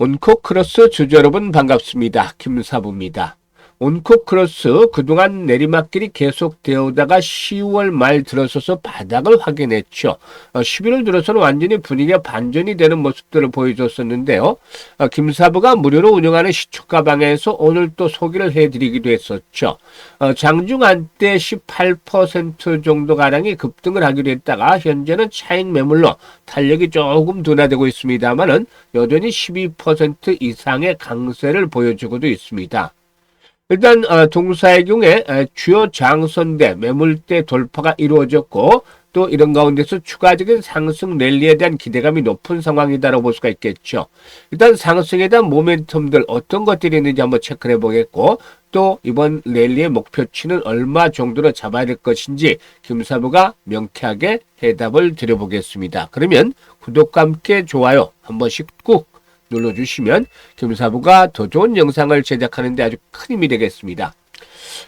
온코크로스 주주 여러분 반갑습니다. 김사부입니다. 온코크로스 그동안 내리막길이 계속되어 오다가 10월 말 들어서서 바닥을 확인했죠. 11월 들어서는 완전히 분위기가 반전이 되는 모습들을 보여줬었는데요. 김사부가 무료로 운영하는 시초가방에서 오늘 또 소개를 해드리기도 했었죠. 장중 한때 18% 정도가량이 급등을 하기도 했다가 현재는 차익 매물로 탄력이 조금 둔화되고 있습니다만은 여전히 12% 이상의 강세를 보여주고도 있습니다. 일단 동사의 경우에 주요 장선대 매물대 돌파가 이루어졌고 또 이런 가운데서 추가적인 상승 랠리에 대한 기대감이 높은 상황이다라고 볼 수가 있겠죠. 일단 상승에 대한 모멘텀들 어떤 것들이 있는지 한번 체크해 보겠고 또 이번 랠리의 목표치는 얼마 정도로 잡아야 될 것인지 김사부가 명쾌하게 해답을 드려보겠습니다. 그러면 구독과 함께 좋아요 한 번씩 꾹 눌러주시면 김사부가 더 좋은 영상을 제작하는 데 아주 큰 힘이 되겠습니다.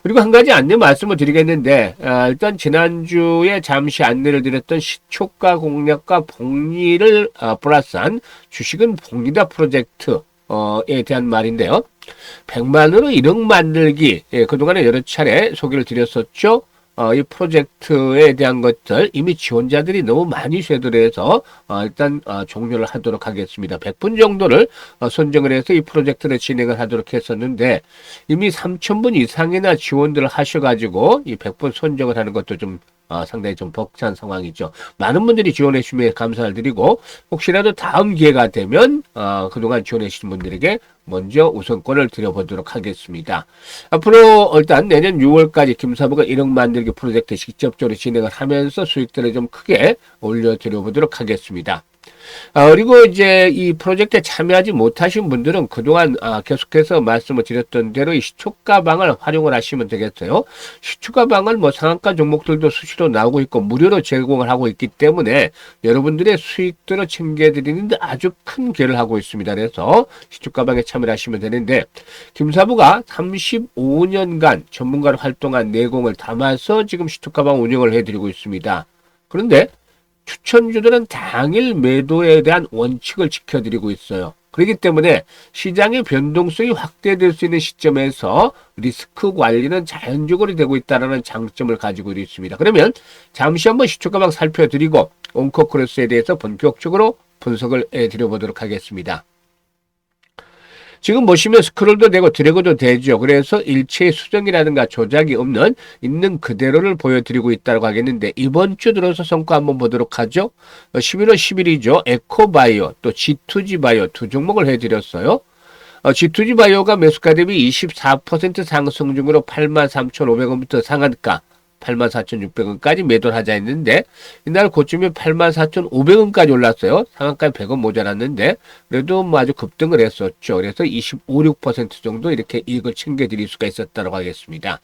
그리고 한 가지 안내 말씀을 드리겠는데 일단 지난주에 잠시 안내를 드렸던 시초가 공략과 복리를 플러스한 주식은 복리다 프로젝트에 대한 말인데요. 100만으로 1억 만들기 그동안에 여러 차례 소개를 드렸었죠. 이 프로젝트에 대한 것들 이미 지원자들이 너무 많이 쇄도해서 일단 종료를 하도록 하겠습니다. 100분 정도를 선정을 해서 이 프로젝트를 진행을 하도록 했었는데 이미 3,000분 이상이나 지원들을 하셔가지고 이 100분 선정을 하는 것도 좀 상당히 좀 벅찬 상황이죠. 많은 분들이 지원해 주시면 감사를 드리고 혹시라도 다음 기회가 되면 그동안 지원해 주신 분들에게 먼저 우선권을 드려보도록 하겠습니다. 앞으로 일단 내년 6월까지 김사부가 1억 만들기 프로젝트 직접적으로 진행을 하면서 수익들을 좀 크게 올려드려보도록 하겠습니다. 그리고 이제 이 프로젝트에 참여하지 못하신 분들은 그동안 계속해서 말씀을 드렸던 대로 이 시초가방을 활용을 하시면 되겠어요. 시초가방은 뭐 상한가 종목들도 수시로 나오고 있고 무료로 제공을 하고 있기 때문에 여러분들의 수익들을 챙겨드리는데 아주 큰 기여를 하고 있습니다. 그래서 시초가방에 참여를 하시면 되는데 김사부가 35년간 전문가로 활동한 내공을 담아서 지금 시초가방 운영을 해드리고 있습니다. 그런데 추천주들은 당일 매도에 대한 원칙을 지켜드리고 있어요. 그렇기 때문에 시장의 변동성이 확대될 수 있는 시점에서 리스크 관리는 자연적으로 되고 있다는 장점을 가지고 있습니다. 그러면 잠시 한번 시초가방 살펴드리고 온코크로스에 대해서 본격적으로 분석을 해드려보도록 하겠습니다. 지금 보시면 스크롤도 되고 드래그도 되죠. 그래서 일체의 수정이라든가 조작이 없는 있는 그대로를 보여드리고 있다고 하겠는데 이번 주 들어서 성과 한번 보도록 하죠. 11월 10일이죠. 에코바이오 또 G2G 바이오 두 종목을 해드렸어요. G2G 바이오가 매수가 대비 24% 상승 중으로 83,500원부터 상한가 84,600원까지 매도를 하자 했는데 이날 고점이 84,500원까지 올랐어요. 상한가 100원 모자랐는데 그래도 뭐 아주 급등을 했었죠. 그래서 25, 6% 정도 이렇게 이익을 챙겨드릴 수가 있었다고 하겠습니다.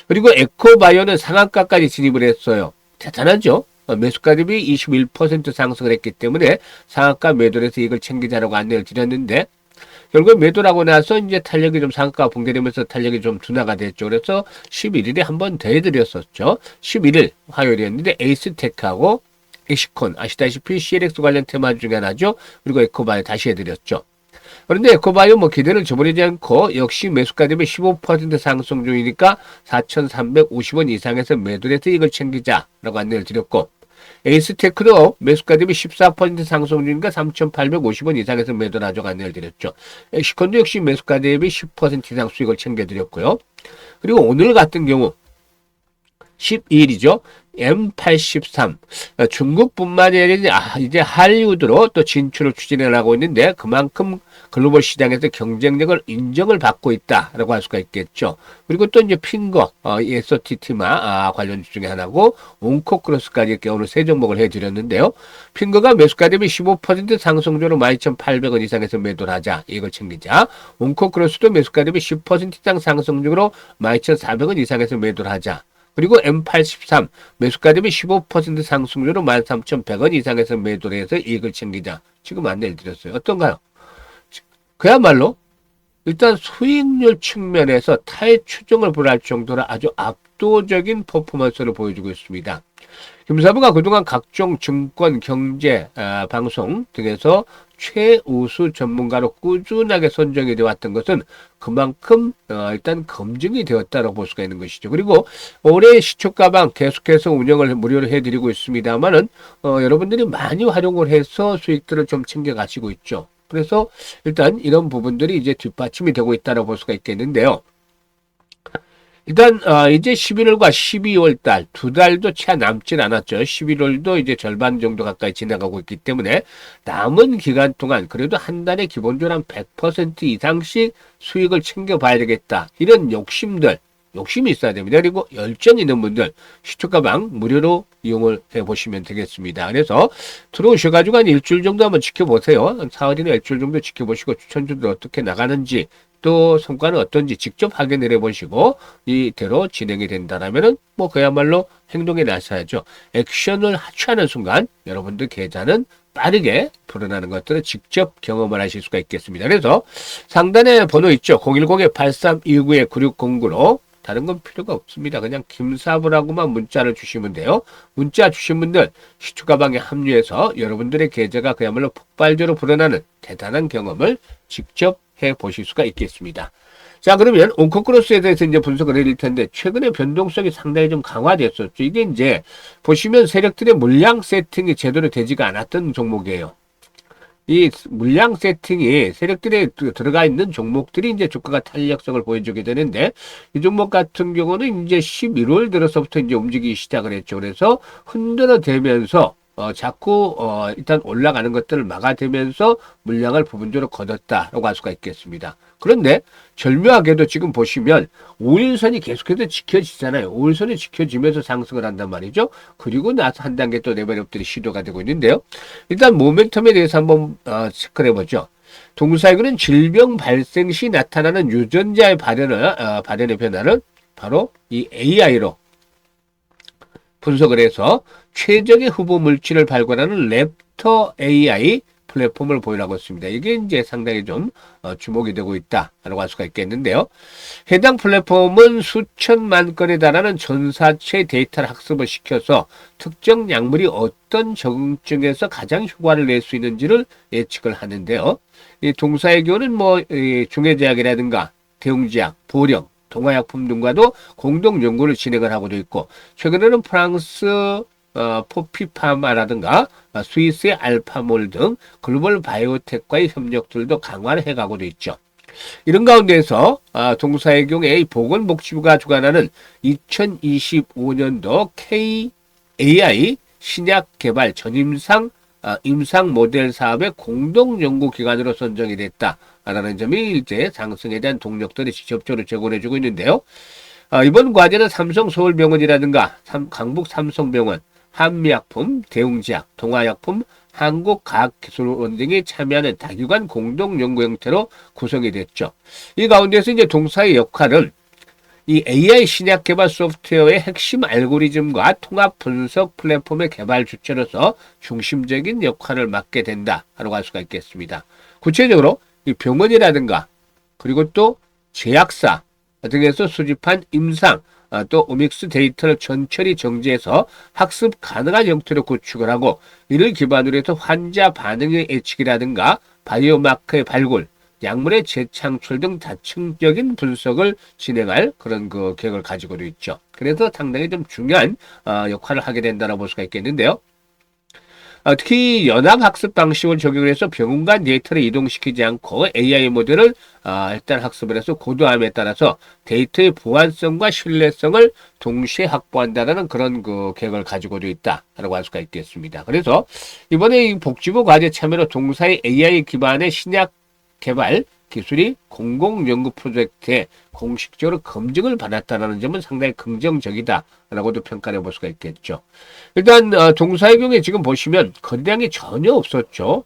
그리고 에코바이오는 상한가까지 진입을 했어요. 대단하죠? 매수가 대비 21% 상승을 했기 때문에 상한가 매도를 해서 이익을 챙기자라고 안내를 드렸는데 결국 매도라고 나서 이제 탄력이 좀 상가가 붕괴되면서 탄력이 좀 둔화가 됐죠. 그래서 11일에 한 번 더 해드렸었죠. 11일 화요일이었는데 에이스테크하고 엑시콘 아시다시피 CLX 관련 테마 중에 하나죠. 그리고 에코바이오 다시 해드렸죠. 그런데 에코바이오 뭐 기대를 저버리지 않고 역시 매수가 대비 15% 상승 중이니까 4,350원 이상에서 매도를 해서 이걸 챙기자라고 안내를 드렸고 에이스테크도 매수가 대비 14% 상승 중이니까 3,850원 이상에서 매도를 하자고 안내를 드렸죠. 엑시콘도 역시 매수가 대비 10% 이상 수익을 챙겨드렸고요. 그리고 오늘 같은 경우 12일이죠. M83 중국뿐만이 아니라 이제 할리우드로 또 진출을 추진을 하고 있는데 그만큼 글로벌 시장에서 경쟁력을 인정을 받고 있다라고 할 수가 있겠죠. 그리고 또 이제 핑거 SOTT마 관련 중에 하나고 온코크로스까지 이렇게 오늘 세 종목을 해드렸는데요. 핑거가 매수가 대비 15% 상승률로 12,800원 이상에서 매도를 하자 이걸 챙기자. 온코크로스도 매수가 대비 10% 이상 상승률로 12,400원 이상에서 매도를 하자. 그리고 M83 매수가 대비 15% 상승률로 13,100원 이상에서 매도를 해서 이익을 챙기자. 지금 안내를 드렸어요. 어떤가요? 그야말로 일단 수익률 측면에서 타의 추종을 불할 정도로 아주 압도적인 퍼포먼스를 보여주고 있습니다. 김사부가 그동안 각종 증권, 경제 방송 등에서 최우수 전문가로 꾸준하게 선정이 되어 왔던 것은 그만큼 일단 검증이 되었다고 볼 수가 있는 것이죠. 그리고 올해 시초가방 계속해서 운영을 무료로 해드리고 있습니다만은 여러분들이 많이 활용을 해서 수익들을 좀 챙겨 가시고 있죠. 그래서 일단 이런 부분들이 이제 뒷받침이 되고 있다고 볼 수가 있겠는데요. 일단 이제 11월과 12월 달 두 달도 채 남질 않았죠. 11월도 이제 절반 정도 가까이 지나가고 있기 때문에 남은 기간 동안 그래도 한 달에 기본적으로 한 100% 이상씩 수익을 챙겨봐야 되겠다. 이런 욕심이 있어야 됩니다. 그리고 열정 있는 분들 시초가방 무료로 이용을 해보시면 되겠습니다. 그래서 들어오셔가지고 한 일주일 정도 한번 지켜보세요. 한 사흘이나 일주일 정도 지켜보시고 추천주들 어떻게 나가는지 또 성과는 어떤지 직접 확인을 해보시고 이대로 진행이 된다라면은 뭐 그야말로 행동에 나서야죠. 액션을 취하는 순간 여러분들 계좌는 빠르게 불어나는 것들을 직접 경험을 하실 수가 있겠습니다. 그래서 상단에 번호 있죠. 010-8329-9609로 다른 건 필요가 없습니다. 그냥 김사부라고만 문자를 주시면 돼요. 문자 주신 분들 시초가방에 합류해서 여러분들의 계좌가 그야말로 폭발적으로 불어나는 대단한 경험을 직접 해 보실 수가 있겠습니다. 자, 그러면 온코크로스에 대해서 이제 분석을 해드릴 텐데, 최근에 변동성이 상당히 좀 강화됐었죠. 이게 이제 보시면 세력들의 물량 세팅이 제대로 되지가 않았던 종목이에요. 이 물량 세팅이 세력들에 들어가 있는 종목들이 이제 주가가 탄력성을 보여주게 되는데, 이 종목 같은 경우는 이제 11월 들어서부터 이제 움직이기 시작을 했죠. 그래서 흔들어대면서 자꾸 일단 올라가는 것들을 막아대면서 물량을 부분적으로 걷었다라고 할 수가 있겠습니다. 그런데 절묘하게도 지금 보시면 5일선이 계속해서 지켜지잖아요. 5일선이 지켜지면서 상승을 한단 말이죠. 그리고 나서 한 단계 또 레벨업들이 시도가 되고 있는데요. 일단 모멘텀에 대해서 한번 체크를 해보죠. 동사이글은 질병 발생 시 나타나는 유전자의 발현의 변화를 바로 이 AI로 분석을 해서 최적의 후보 물질을 발굴하는 랩터 AI 플랫폼을 보유하고 있습니다. 이게 이제 상당히 좀 주목이 되고 있다라고 할 수가 있겠는데요. 해당 플랫폼은 수천만 건에 달하는 전사체 데이터를 학습을 시켜서 특정 약물이 어떤 적응증에서 가장 효과를 낼 수 있는지를 예측을 하는데요. 이 동사의 경우는 중해제약이라든가 대웅제약, 보령, 동화약품 등과도 공동 연구를 진행을 하고도 있고, 최근에는 프랑스 포피파마라든가 스위스의 알파몰 등 글로벌 바이오텍과의 협력들도 강화를 해가고도 있죠. 이런 가운데서 동사의 경우에 보건복지부가 주관하는 2025년도 KAI 신약 개발 전임상 임상 모델 사업의 공동 연구 기관으로 선정이 됐다라는 점이 이제 상승에 대한 동력들을 직접적으로 제공해주고 있는데요. 이번 과제는 삼성서울병원이라든가 강북 삼성병원, 한미약품, 대웅제약, 동아약품, 한국과학기술원 등이 참여하는 다기관 공동 연구 형태로 구성이 됐죠. 이 가운데서 이제 동사의 역할은 이 AI 신약 개발 소프트웨어의 핵심 알고리즘과 통합 분석 플랫폼의 개발 주체로서 중심적인 역할을 맡게 된다라고 할 수가 있겠습니다. 구체적으로 이 병원이라든가 그리고 또 제약사 등에서 수집한 임상 또 오믹스 데이터를 전처리 정지해서 학습 가능한 형태로 구축을 하고, 이를 기반으로 해서 환자 반응의 예측이라든가 바이오마커의 발굴, 약물의 재창출 등 다층적인 분석을 진행할 그런 계획을 가지고도 있죠. 그래서 상당히 좀 중요한 역할을 하게 된다고 볼 수가 있겠는데요. 특히 연합학습 방식을 적용을 해서 병원 간 데이터를 이동시키지 않고 AI 모델을 일단 학습을 해서 고도함에 따라서 데이터의 보안성과 신뢰성을 동시에 확보한다는 그런 계획을 가지고도 있다라고 할 수가 있겠습니다. 그래서 이번에 이 복지부 과제 참여로 동사의 AI 기반의 신약 개발 기술이 공공연구 프로젝트에 공식적으로 검증을 받았다는 점은 상당히 긍정적이다라고도 평가를 해볼 수가 있겠죠. 일단 동사의 경우에 지금 보시면 거래량이 전혀 없었죠.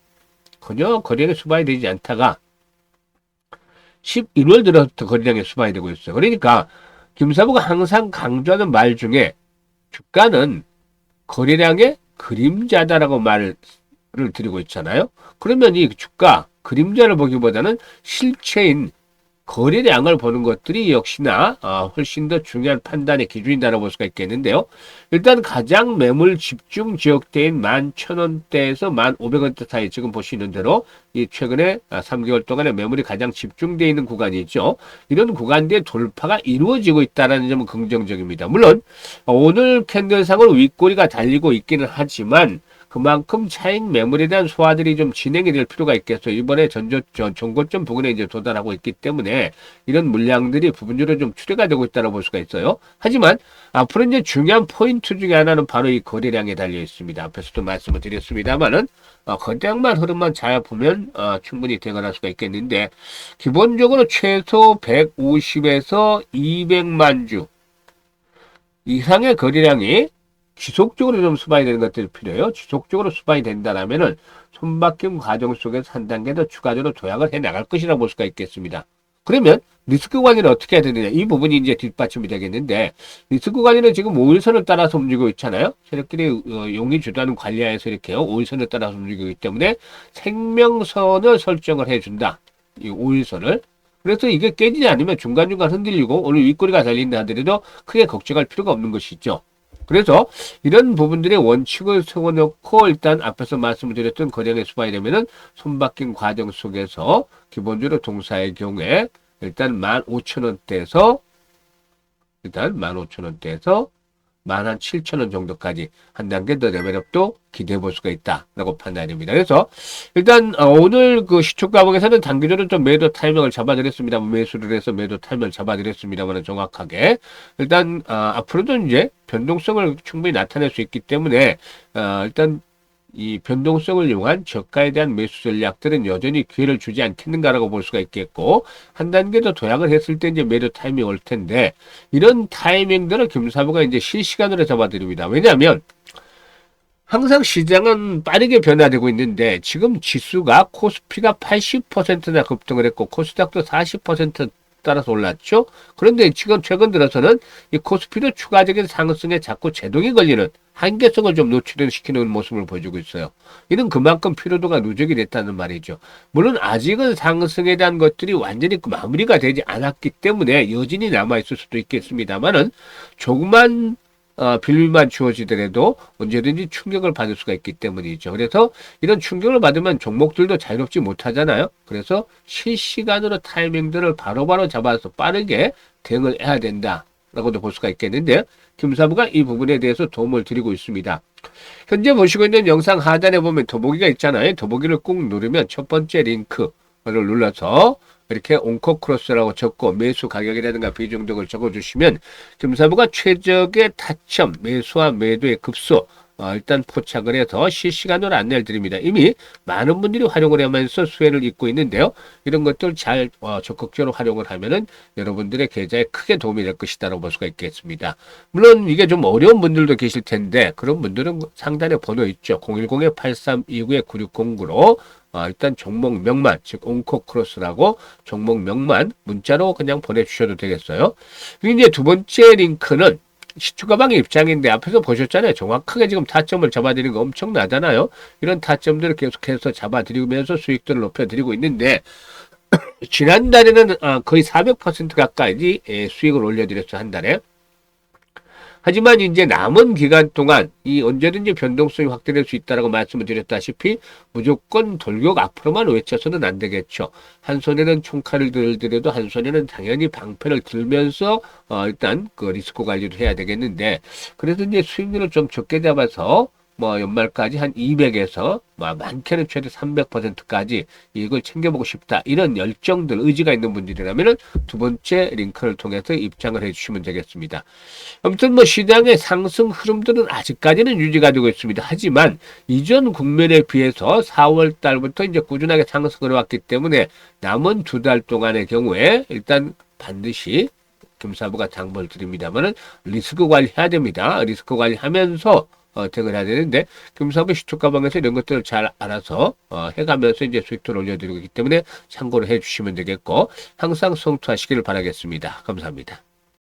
전혀 거래량이 수반이 되지 않다가 11월 들어부터 거래량이 수반이 되고 있어요. 그러니까 김사부가 항상 강조하는 말 중에 주가는 거래량의 그림자다라고 말을 드리고 있잖아요. 그러면 이 주가 그림자를 보기보다는 실체인 거래량을 보는 것들이 역시나 훨씬 더 중요한 판단의 기준이다라고 볼 수가 있겠는데요. 일단 가장 매물 집중 지역대인 11,000원대에서 1,500원대 사이 지금 보시는 대로 이 최근에 3개월 동안에 매물이 가장 집중되어 있는 구간이죠. 이런 구간대의 돌파가 이루어지고 있다는 점은 긍정적입니다. 물론 오늘 캔들상으로 윗꼬리가 달리고 있기는 하지만 그만큼 차익 매물에 대한 소화들이 좀 진행이 될 필요가 있겠어요. 이번에 전고점 부근에 이제 도달하고 있기 때문에 이런 물량들이 부분적으로 좀 출회가 되고 있다고 볼 수가 있어요. 하지만 앞으로 이제 중요한 포인트 중에 하나는 바로 이 거래량에 달려 있습니다. 앞에서도 말씀을 드렸습니다만은 거래량만 흐름만 잘 보면 충분히 대응할 수가 있겠는데 기본적으로 최소 150에서 200만 주 이상의 거래량이 지속적으로 좀 수반이 되는 것들이 필요해요. 지속적으로 수반이 된다면은 손바뀜 과정 속에서 한 단계 더 추가적으로 도약을 해 나갈 것이라고 볼 수가 있겠습니다. 그러면 리스크 관리를 어떻게 해야 되느냐 이 부분이 이제 뒷받침이 되겠는데 리스크 관리는 지금 5일선을 따라서 움직이고 있잖아요. 세력들이 용이 주도하는 관리하에서 이렇게요 5일선을 따라서 움직이기 때문에 생명선을 설정을 해준다. 이 5일선을 그래서 이게 깨지지 않으면 중간중간 흔들리고 오늘 윗꼬리가 달린다 하더라도 크게 걱정할 필요가 없는 것이죠. 그래서 이런 부분들의 원칙을 세워놓고 일단 앞에서 말씀을 드렸던 거량의 수반이 되면은 손바뀐 과정 속에서 기본적으로 동사의 경우에 일단 15,000원대에서 17,000원 정도까지 한 단계 더 레벨업도 기대해 볼 수가 있다라고 판단됩니다. 그래서 일단 오늘 그 시초가봉에서는 단기적으로 좀 매도 타이밍을 잡아드렸습니다. 매수를 해서 매도 타이밍을 잡아드렸습니다만 정확하게 일단 앞으로도 이제 변동성을 충분히 나타낼 수 있기 때문에 일단 이 변동성을 이용한 저가에 대한 매수 전략들은 여전히 기회를 주지 않겠는가라고 볼 수가 있겠고 한 단계 더 도약을 했을 때 이제 매도 타이밍이 올 텐데 이런 타이밍들을 김사부가 이제 실시간으로 잡아드립니다. 왜냐하면 항상 시장은 빠르게 변화되고 있는데 지금 지수가 코스피가 80%나 급등을 했고 코스닥도 40% 따라서 올랐죠. 그런데 지금 최근 들어서는 이 코스피도 추가적인 상승에 자꾸 제동이 걸리는 한계성을 좀 노출시키는 모습을 보여주고 있어요. 이는 그만큼 피로도가 누적이 됐다는 말이죠. 물론 아직은 상승에 대한 것들이 완전히 마무리가 되지 않았기 때문에 여진이 남아있을 수도 있겠습니다만은 조그만 빌미만 주어지더라도 언제든지 충격을 받을 수가 있기 때문이죠. 그래서 이런 충격을 받으면 종목들도 자유롭지 못하잖아요. 그래서 실시간으로 타이밍들을 바로바로 잡아서 빠르게 대응을 해야 된다라고도 볼 수가 있겠는데 김사부가 이 부분에 대해서 도움을 드리고 있습니다. 현재 보시고 있는 영상 하단에 보면 더보기가 있잖아요. 더보기를 꾹 누르면 첫 번째 링크를 눌러서 이렇게 온코크로스라고 적고 매수 가격이라든가 비중 등을 적어주시면 김사부가 최적의 타점, 매수와 매도의 급소 일단 포착을 해서 실시간으로 안내를 드립니다. 이미 많은 분들이 활용을 하면서 수혜를 입고 있는데요. 이런 것들 잘 적극적으로 활용을 하면은 여러분들의 계좌에 크게 도움이 될 것이다라고 볼 수가 있겠습니다. 물론 이게 좀 어려운 분들도 계실 텐데 그런 분들은 상단에 번호 있죠. 010-8329-9609로 일단 종목명만 즉 온코크로스라고 종목명만 문자로 그냥 보내주셔도 되겠어요. 그리고 이제 두 번째 링크는 시초가방의 입장인데 앞에서 보셨잖아요. 정확하게 지금 타점을 잡아드리는 거 엄청나잖아요. 이런 타점들을 계속해서 잡아드리면서 수익들을 높여드리고 있는데 지난달에는 거의 400% 가까이 수익을 올려드렸죠. 한 달에. 하지만 이제 남은 기간 동안 이 언제든지 변동성이 확대될 수 있다라고 말씀을 드렸다시피 무조건 돌격 앞으로만 외쳐서는 안 되겠죠. 한 손에는 총칼을 들더라도 한 손에는 당연히 방패를 들면서 일단 그 리스크 관리도 해야 되겠는데 그래서 이제 수익률을 좀 적게 잡아서 연말까지 한 200에서 많게는 최대 300%까지 이걸 챙겨보고 싶다. 이런 열정들, 의지가 있는 분들이라면 두 번째 링크를 통해서 입장을 해주시면 되겠습니다. 아무튼 시장의 상승 흐름들은 아직까지는 유지가 되고 있습니다. 하지만 이전 국면에 비해서 4월 달부터 이제 꾸준하게 상승을 해왔기 때문에 남은 두 달 동안의 경우에 일단 반드시 김사부가 당부를 드립니다만은 리스크 관리해야 됩니다. 리스크 관리하면서 대응을 해야 되는데 금사부 시초가방에서 이런 것들을 잘 알아서 해가면서 이제 수익도를 올려드리고 있기 때문에 참고를 해주시면 되겠고 항상 성투하시기를 바라겠습니다. 감사합니다.